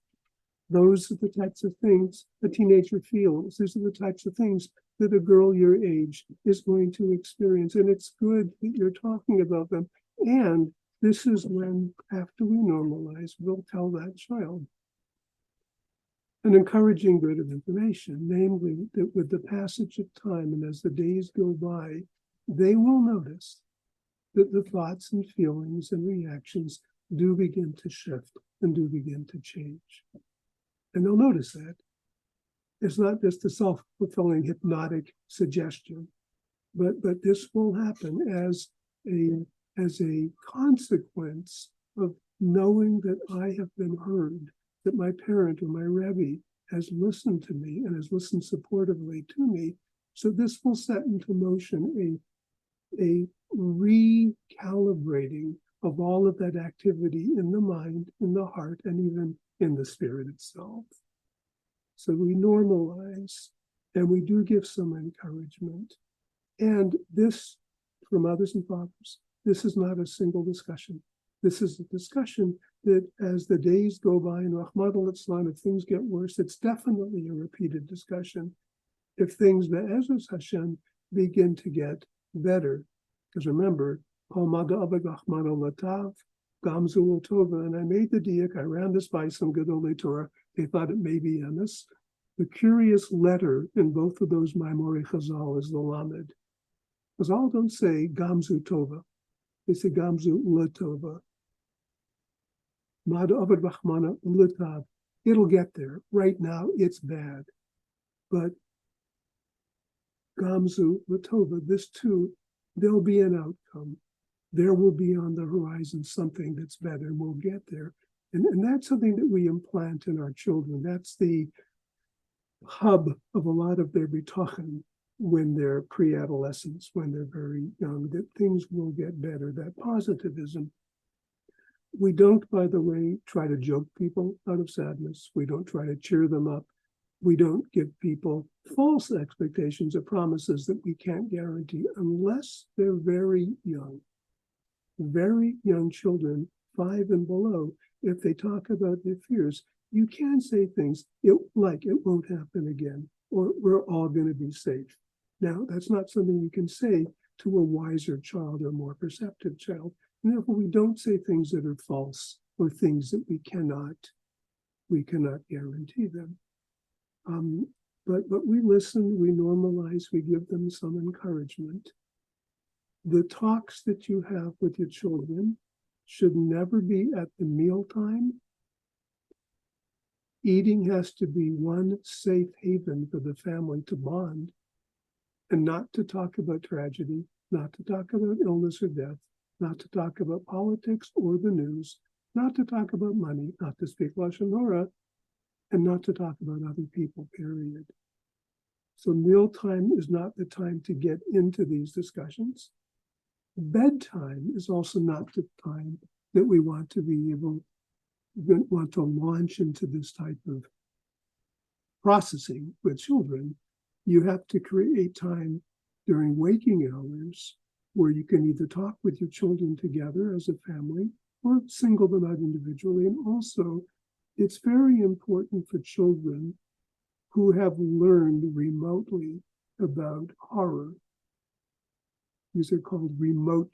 Those are the types of things a teenager feels. These are the types of things that a girl your age is going to experience. And it's good that you're talking about them. And this is when, after we normalize, we'll tell that child an encouraging bit of information, namely that with the passage of time and as the days go by, they will notice that the thoughts and feelings and reactions do begin to shift and do begin to change. And they'll notice that. It's not just a self-fulfilling hypnotic suggestion, but this will happen as a consequence of knowing that I have been heard, that my parent or my Rabbi has listened to me and has listened supportively to me. So this will set into motion a recalibrating of all of that activity in the mind, in the heart, and even in the spirit itself. So we normalize and we do give some encouragement. And this, for mothers and fathers, this is not a single discussion. This is a discussion that as the days go by, and Rahmat al-Islam, if things get worse, it's definitely a repeated discussion. If things, Be'ezus Hashem, begin to get better, because remember, and I made the diak, I ran this by some Gedolei Torah, they thought it may be emes. The curious letter in both of those Maimori Chazal is the Lamed. Chazal don't say Gamzu Tova, they say Gamzu Latova. Mad Avad Bachmana Latav. It'll get there. Right now, it's bad. But Gamzu Latova, this too, there'll be an outcome. There will be on the horizon something that's better, and we'll get there. And that's something that we implant in our children. That's the hub of a lot of their bitachon when they're pre-adolescents, when they're very young, that things will get better, that positivism. We don't, by the way, try to joke people out of sadness. We don't try to cheer them up. We don't give people false expectations or promises that we can't guarantee unless they're very young. Very young children, 5 and below, if they talk about their fears, you can say things like it won't happen again, or we're all going to be safe. Now, that's not something you can say to a wiser child or more perceptive child. And therefore, we don't say things that are false or things that we cannot guarantee them. But we listen, we normalize, we give them some encouragement. The talks that you have with your children should never be at the mealtime. Eating has to be one safe haven for the family to bond, and not to talk about tragedy, not to talk about illness or death, not to talk about politics or the news, not to talk about money, not to speak Lashon Hara, and not to talk about other people, period. So mealtime is not the time to get into these discussions. Bedtime is also not the time that we want to launch into this type of processing with children. You have to create time during waking hours where you can either talk with your children together as a family or single them out individually. And also, it's very important for children who have learned remotely about horror. These are called remote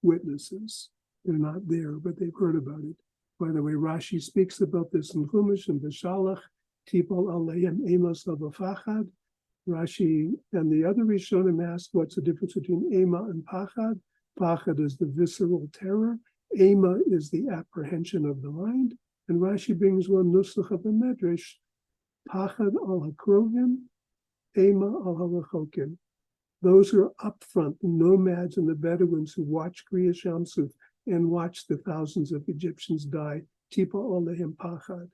witnesses. They're not there, but they've heard about it. By the way, Rashi speaks about this in Chumash and B'Shalach, Tipol Aleim Emos Lavafachad. Rashi and the other Rishonim ask what's the difference between Ema and Pachad. Pachad is the visceral terror. Ema is the apprehension of the mind. And Rashi brings one nusach of the Medrash, Pachad al Hakrovim, Ema al Halachokim. Those who are up front, the nomads and the Bedouins who watch Kriya Shamsuf and watch the thousands of Egyptians die, Tipa Olehim Pachad.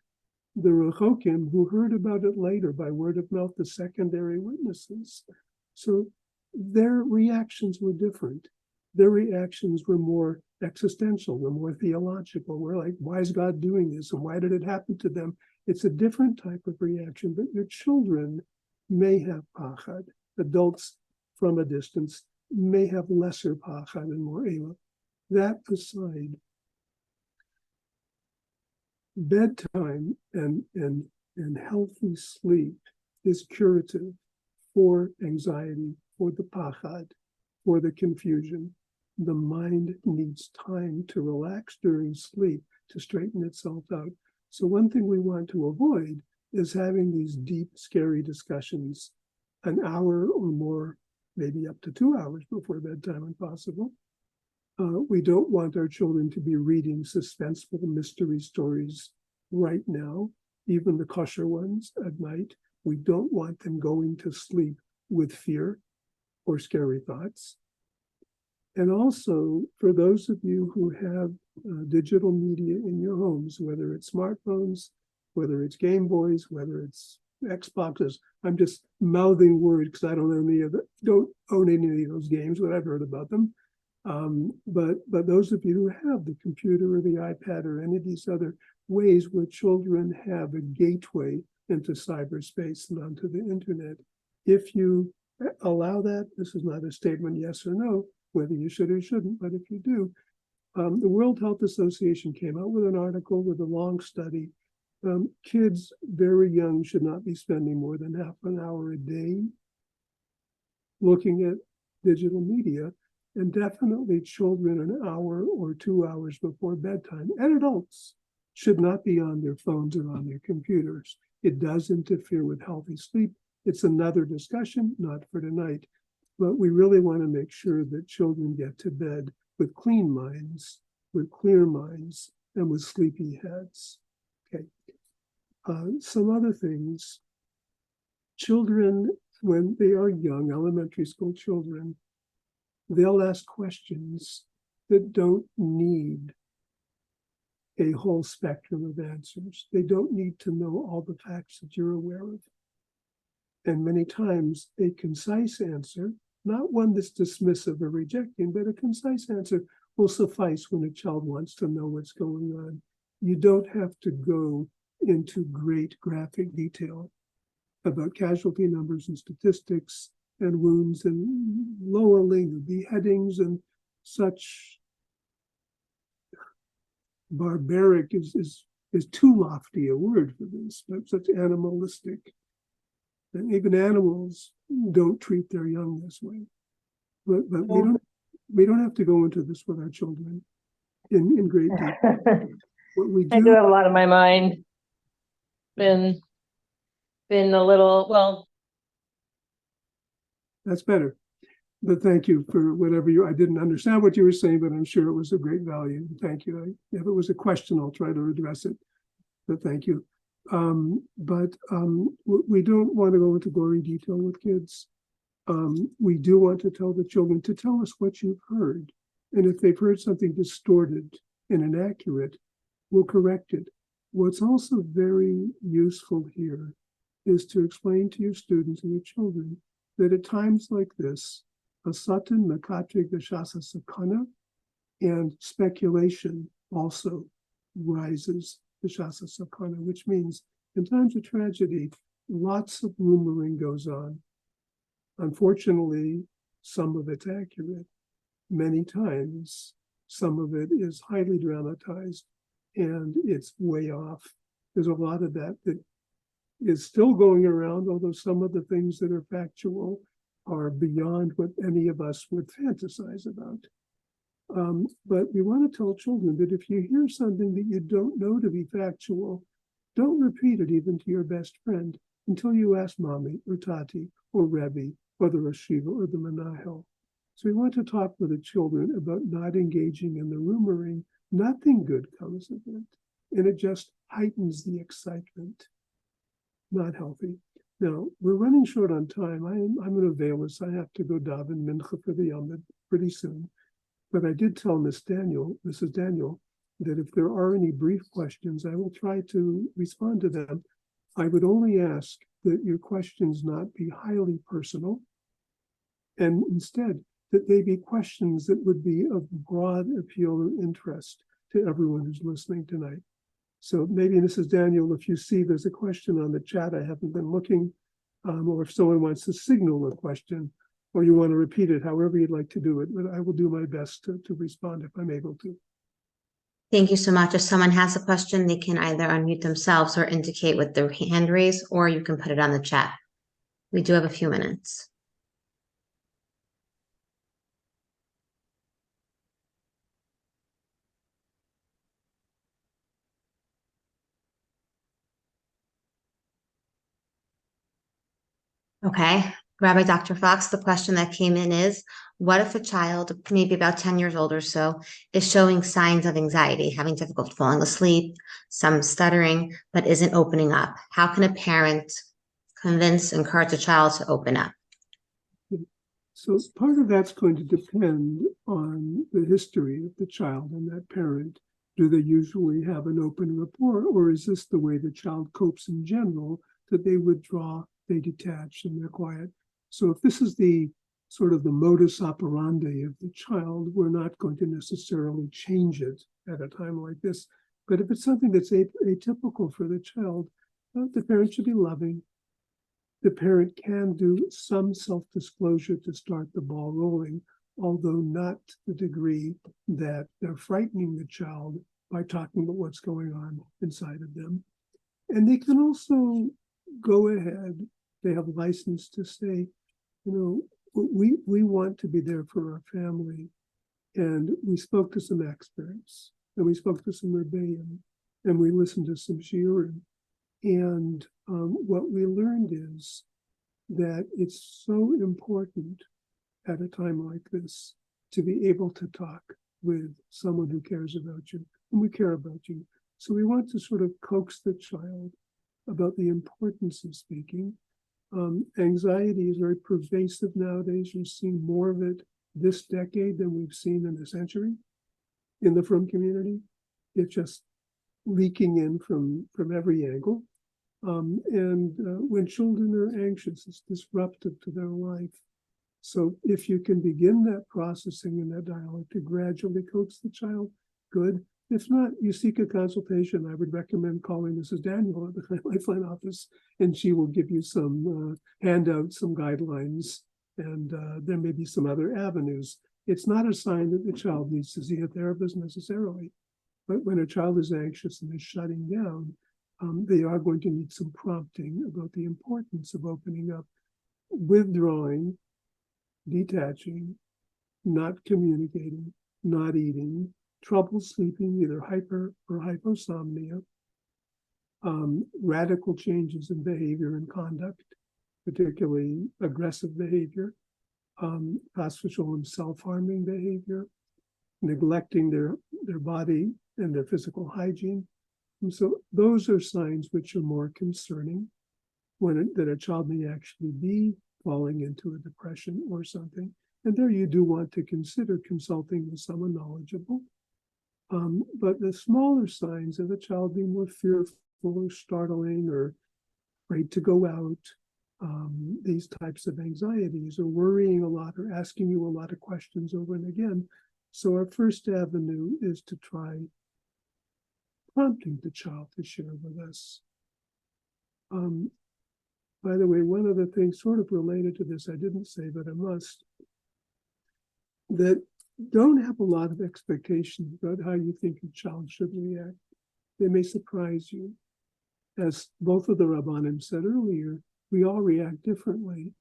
The Rechokim, who heard about it later by word of mouth, the secondary witnesses. So their reactions were different. Their reactions were more existential, were more theological. We're like, why is God doing this? And why did it happen to them? It's a different type of reaction, but your children may have pachad. Adults from a distance may have lesser pachad and more ela. That aside, bedtime and healthy sleep is curative for anxiety, for the pachad, for the confusion. The mind needs time to relax during sleep to straighten itself out. So one thing we want to avoid is having these deep, scary discussions an hour or more, maybe up to 2 hours before bedtime when possible. We don't want our children to be reading suspenseful mystery stories right now, even the kosher ones at night. We don't want them going to sleep with fear or scary thoughts. And also, for those of you who have digital media in your homes, whether it's smartphones, whether it's Game Boys, whether it's Xboxes, I'm just mouthing words because I don't own any of those games, but I've heard about them. But those of you who have the computer or the iPad or any of these other ways where children have a gateway into cyberspace and onto the internet, if you allow that, this is not a statement yes or no, whether you should or shouldn't, but if you do, the World Health Association came out with an article with a long study. Kids very young should not be spending more than half an hour a day looking at digital media, and definitely children an hour or 2 hours before bedtime, and adults should not be on their phones or on their computers. It does interfere with healthy sleep. It's another discussion, not for tonight, but we really want to make sure that children get to bed with clean minds, with clear minds, and with sleepy heads. Okay. Some other things. Children, when they are young, elementary school children, they'll ask questions that don't need a whole spectrum of answers. They don't need to know all the facts that you're aware of. And many times a concise answer, not one that's dismissive or rejecting, but a concise answer will suffice when a child wants to know what's going on. You don't have to go into great graphic detail about casualty numbers and statistics and wounds and lowering beheadings and such. Barbaric is too lofty a word for this, but such animalistic. And even animals don't treat their young this way. But we don't have to go into this with our children in great detail. What we I do have a lot on my mind. Been a little, well. That's better. But thank you for whatever I didn't understand what you were saying, but I'm sure it was of great value. Thank you. If it was a question, I'll try to address it. But thank you. We don't want to go into gory detail with kids. We do want to tell the children to tell us what you've heard. And if they've heard something distorted and inaccurate, we'll correct it. What's also very useful here is to explain to your students and your children that at times like this, a satan makatrik v'shasa sakana, and speculation also rises v'shasa sakana, which means in times of tragedy, lots of rumoring goes on. Unfortunately, some of it's accurate. Many times, some of it is highly dramatized and it's way off. There's a lot of that is still going around, although some of the things that are factual are beyond what any of us would fantasize about. But we want to tell children that if you hear something that you don't know to be factual, don't repeat it even to your best friend until you ask mommy or tati or Rabbi or the Rashiva or the Menahel. So we want to talk with the children about not engaging in the rumoring. Nothing good comes of it, and it just heightens the excitement. Not healthy. Now, we're running short on time. I'm an availist. I have to go daven mincha for the Yom pretty soon. But I did tell Mrs. Daniel, that if there are any brief questions, I will try to respond to them. I would only ask that your questions not be highly personal, and instead that they be questions that would be of broad appeal or interest to everyone who's listening tonight. So maybe, Mrs. Daniel, if you see there's a question on the chat, I haven't been looking, or if someone wants to signal a question, or you want to repeat it, however you'd like to do it, but I will do my best to respond if I'm able to. Thank you so much. If someone has a question, they can either unmute themselves or indicate with their hand raise, or you can put it on the chat. We do have a few minutes. Okay, Rabbi Dr. Fox, the question that came in is, what if a child, maybe about 10 years old or so, is showing signs of anxiety, having difficulty falling asleep, some stuttering, but isn't opening up? How can a parent encourage a child to open up? So part of that's going to depend on the history of the child and that parent. Do they usually have an open rapport, or is this the way the child copes in general, that they withdraw, they detach, and they're quiet? So if this is the sort of the modus operandi of the child, we're not going to necessarily change it at a time like this. But if it's something that's atypical for the child, the parent should be loving. The parent can do some self-disclosure to start the ball rolling, although not to the degree that they're frightening the child by talking about what's going on inside of them. And they can also go ahead, they have license to say, we want to be there for our family. And we spoke to some experts, and we spoke to some Rabbeim, and we listened to some shiurim. And what we learned is that it's so important at a time like this to be able to talk with someone who cares about you, and we care about you. So we want to sort of coax the child about the importance of speaking. Anxiety is very pervasive nowadays. You're seeing more of it this decade than we've seen in a century in the frum community. It's just leaking in from every angle. When children are anxious, it's disruptive to their life. So if you can begin that processing and that dialogue to gradually coax the child, good. If not, you seek a consultation. I would recommend calling Mrs. Daniel at the Lifeline office, and she will give you some handouts, some guidelines, and there may be some other avenues. It's not a sign that the child needs to see a therapist necessarily, but when a child is anxious and is shutting down, they are going to need some prompting about the importance of opening up, withdrawing, detaching, not communicating, not eating, trouble sleeping, either hyper or hyposomnia, radical changes in behavior and conduct, particularly aggressive behavior, hospital and self-harming behavior, neglecting their body and their physical hygiene. And so those are signs which are more concerning that a child may actually be falling into a depression or something. And there you do want to consider consulting with someone knowledgeable. But the smaller signs of a child being more fearful or startling or afraid to go out, these types of anxieties, or worrying a lot or asking you a lot of questions over and again. So our first avenue is to try prompting the child to share with us. By the way, one other thing sort of related to this, I didn't say, but I must, that don't have a lot of expectations about how you think a child should react. They may surprise you. As both of the Rabbanim said earlier, we all react differently.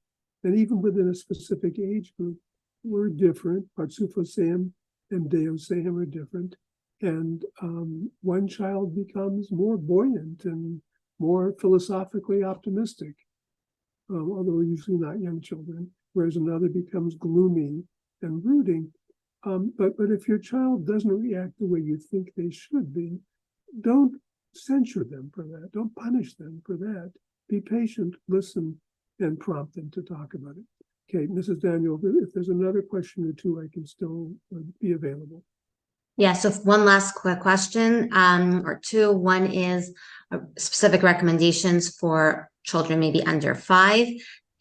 And even within a specific age group, we're different. Partsufosem and Deosem are different. And one child becomes more buoyant and more philosophically optimistic, although usually not young children, whereas another becomes gloomy and brooding. But if your child doesn't react the way you think they should be, don't censure them for that. Don't punish them for that. Be patient, listen, and prompt them to talk about it. Okay, Mrs. Daniel, if there's another question or two, I can still be available. Yeah, so one last quick question, or two. One is specific recommendations for children maybe under 5.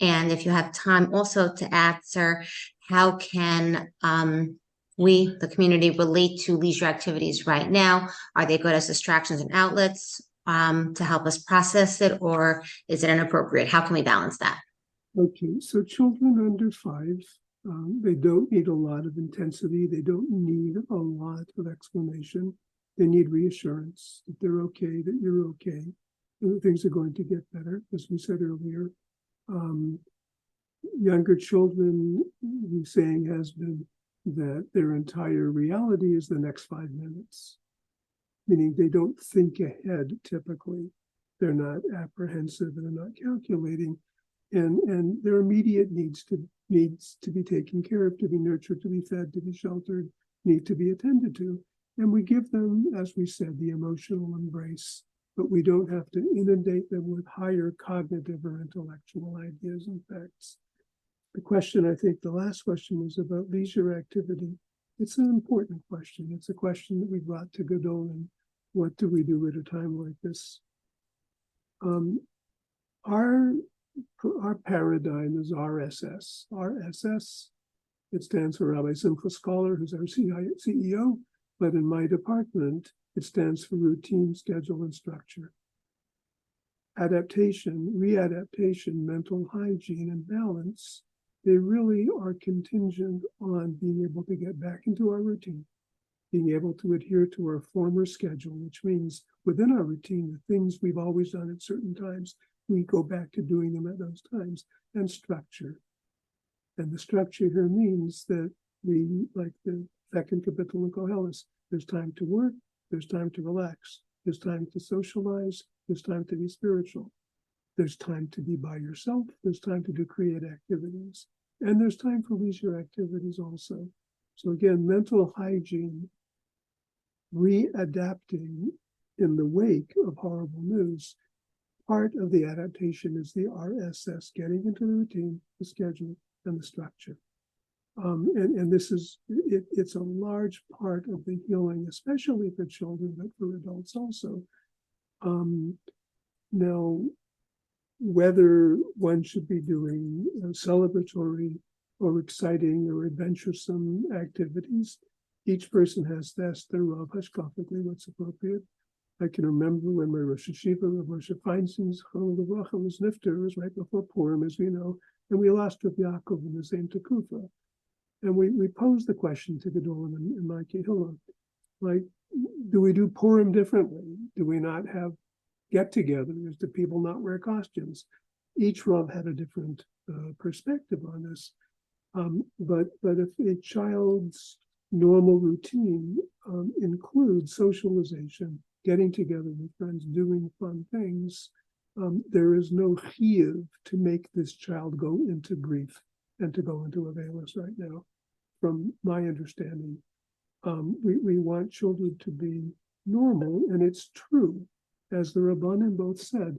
And if you have time also to answer, how can we, the community, relate to leisure activities right now? Are they good as distractions and outlets to help us process it, or is it inappropriate? How can we balance that? Okay, so children under 5, they don't need a lot of intensity. They don't need a lot of explanation. They need reassurance that they're okay, that you're okay, and that things are going to get better, as we said earlier. Younger children, the saying has been that their entire reality is the next 5 minutes, meaning they don't think ahead typically. They're not apprehensive and they're not calculating, and their immediate needs to be taken care of, to be nurtured, to be fed, to be sheltered, need to be attended to. And we give them, as we said, the emotional embrace, but we don't have to inundate them with higher cognitive or intellectual ideas and facts. The question, I think the last question, was about leisure activity. It's an important question. It's a question that we brought to Gedolim. What do we do at a time like this? Our paradigm is RSS. RSS, it stands for Rabbi Simcha Scholar, who's our CEO, but in my department, it stands for routine, schedule, and structure. Adaptation, readaptation, mental hygiene, and balance, they really are contingent on being able to get back into our routine, being able to adhere to our former schedule, which means within our routine, the things we've always done at certain times, we go back to doing them at those times, and structure. And the structure here means that we, like the second kapitel in Koheles, there's time to work, there's time to relax, there's time to socialize, there's time to be spiritual, there's time to be by yourself, there's time to do creative activities, and there's time for leisure activities also. So again, mental hygiene, readapting in the wake of horrible news. Part of the adaptation is the RSS, getting into the routine, the schedule, and the structure. And this is, it's a large part of the healing, especially for children, but for adults also. Now, whether one should be doing celebratory or exciting or adventuresome activities, each person has to ask their Rav hashkafically what's appropriate. I can remember when my Rosh Hashiva, Rav Moshe Feinstein's Chol Levracha, was nifter, was right before Purim, as we know, and we lost Rav Yaakov in the same Tekufa. And we posed the question to Gedolim and my Kehillah, like, do we do Purim differently? Do we not have get-togethers? Do people not wear costumes? Each Rav had a different perspective on this. But if a child's normal routine includes socialization, getting together with friends, doing fun things, there is no chiyuv to make this child go into grief and to go into availus right now, from my understanding. We want children to be normal, and it's true, as the Rabbanim both said,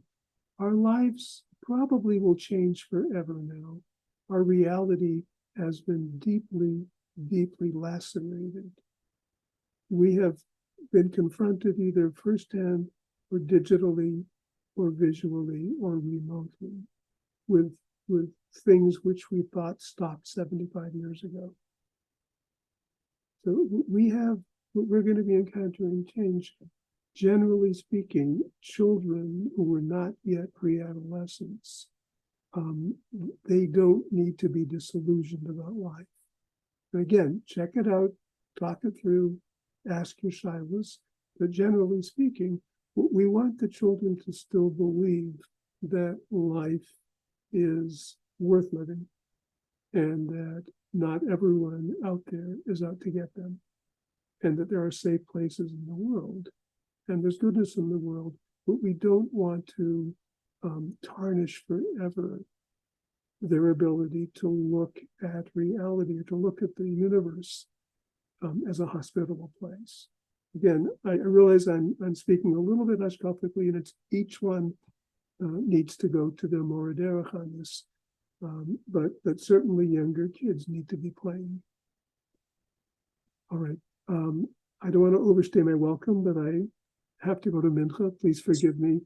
our lives probably will change forever now. Our reality has been deeply, deeply lacerated. We have been confronted either firsthand or digitally or visually or remotely with things which we thought stopped 75 years ago. So we're going to be encountering change. Generally speaking, children who were not yet pre-adolescents, they don't need to be disillusioned about life. And again, check it out, talk it through, ask your shilas. But generally speaking, we want the children to still believe that life is worth living and that not everyone out there is out to get them, and that there are safe places in the world and there's goodness in the world, but we don't want to tarnish forever their ability to look at reality or to look at the universe as a hospitable place. Again, I realize I'm speaking a little bit hashkafically, and it's each one needs to go to their moraderech on this, but certainly younger kids need to be playing. All right, I don't want to overstay my welcome, but I have to go to Mincha. Please forgive me.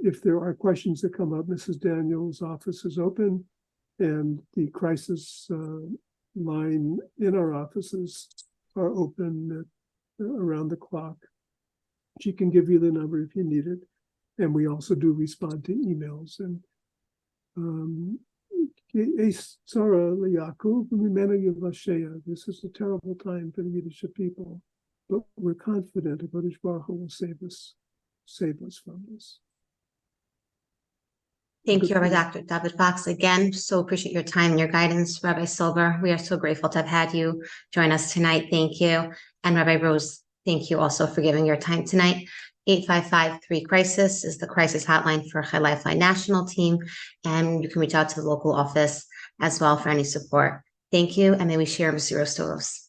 If there are questions that come up, Mrs. Daniels' office is open, and the crisis line in our offices are open around the clock. She can give you the number if you need it. And we also do respond to emails. And this is a terrible time for the Yiddish people. but we're confident that Baruch Baruch Hu will save us from this. Thank you, Good Rabbi point. Dr. David Fox. Again, so appreciate your time and your guidance, Rabbi Silber. We are so grateful to have had you join us tonight. Thank you. And Rabbi Rose, thank you also for giving your time tonight. 855-3-CRISIS is the crisis hotline for Chai Lifeline National Team, and you can reach out to the local office as well for any support. Thank you, and may we share Mesiros Tovos.